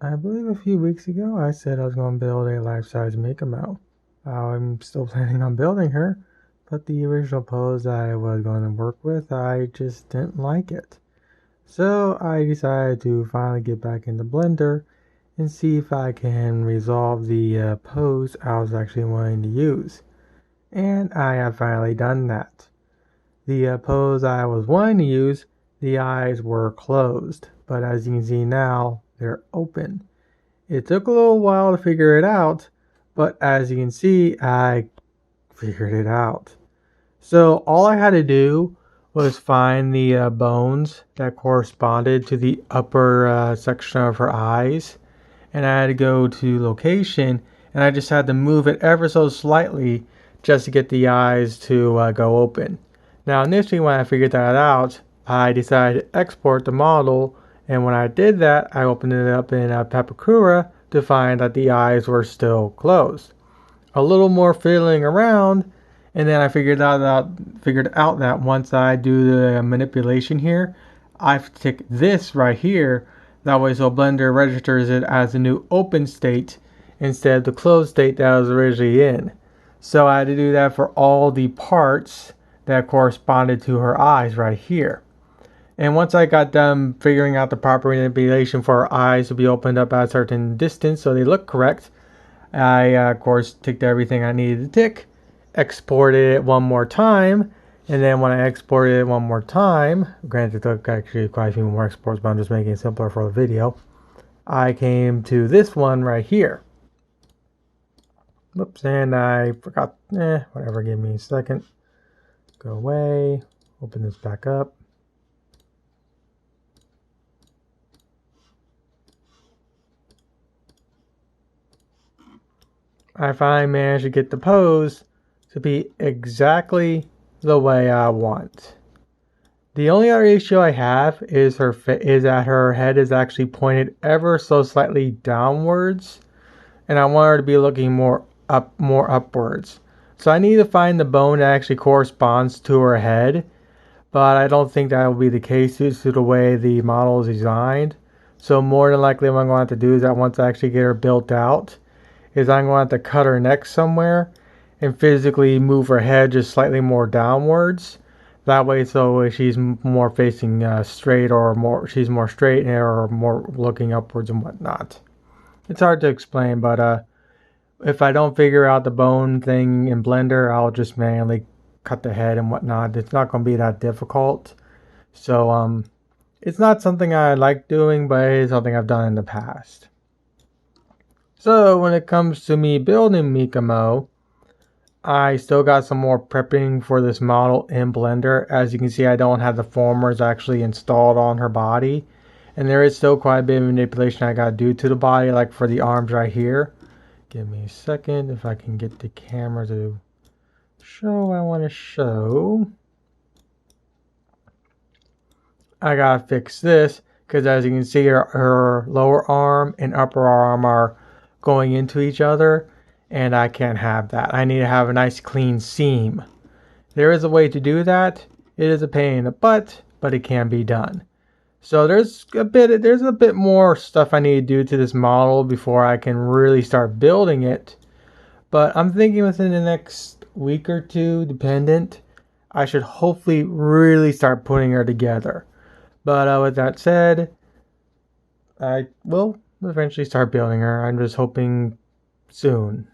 I believe a few weeks ago I said I was going to build a life-size Mikumo. I'm still planning on building her, but the original pose I was going to work with, I just didn't like it. So I decided to finally get back into Blender and see if I can resolve the pose I was actually wanting to use. And I have finally done that. The pose I was wanting to use, the eyes were closed, but as you can see now, they're open. It took a little while to figure it out, but as you can see, I figured it out. So all I had to do was find the bones that corresponded to the upper section of her eyes, and I had to go to location, and I just had to move it ever so slightly just to get the eyes to go open. Now initially when I figured that out, I decided to export the model, and when I did that, I opened it up in Papercraft to find that the eyes were still closed. A little more fiddling around, and then I figured out that once I do the manipulation here, I have to take this right here. That way, so Blender registers it as a new open state instead of the closed state that I was originally in. So I had to do that for all the parts that corresponded to her eyes right here. And once I got done figuring out the proper manipulation for her eyes to be opened up at a certain distance so they look correct, I, of course, ticked everything I needed to tick, exported it one more time, and then when I exported it one more time, granted it took actually quite a few more exports, but I'm just making it simpler for the video, I came to this one right here. Whoops, and I forgot, whatever, give me a second. Go away, open this back up. I finally managed to get the pose to be exactly the way I want. The only other issue I have is that her head is actually pointed ever so slightly downwards, and I want her to be looking more upwards. So I need to find the bone that actually corresponds to her head, but I don't think that will be the case due to the way the model is designed. So more than likely what I'm going to have to do is that once I actually get her built out, is I'm going to have to cut her neck somewhere and physically move her head just slightly more downwards. That way, so she's more facing straight, or she's more straight or more looking upwards and whatnot. It's hard to explain, but if I don't figure out the bone thing in Blender, I'll just manually cut the head and whatnot. It's not going to be that difficult. So it's not something I like doing, but it is something I've done in the past. So when it comes to me building Mikumo, I still got some more prepping for this model in Blender. As you can see, I don't have the formers actually installed on her body. And there is still quite a bit of manipulation I gotta do to the body, like for the arms right here. Give me a second if I can get the camera to show what I want to show. I gotta fix this, because as you can see, her lower arm and upper arm are going into each other, and I can't have that. I need to have a nice clean seam. There is a way to do that. It is a pain in the butt, but it can be done. So there's a bit more stuff I need to do to this model before I can really start building it. But I'm thinking within the next week or two, dependent, I should hopefully really start putting her together. But with that said, I will eventually start building her. I'm just hoping soon.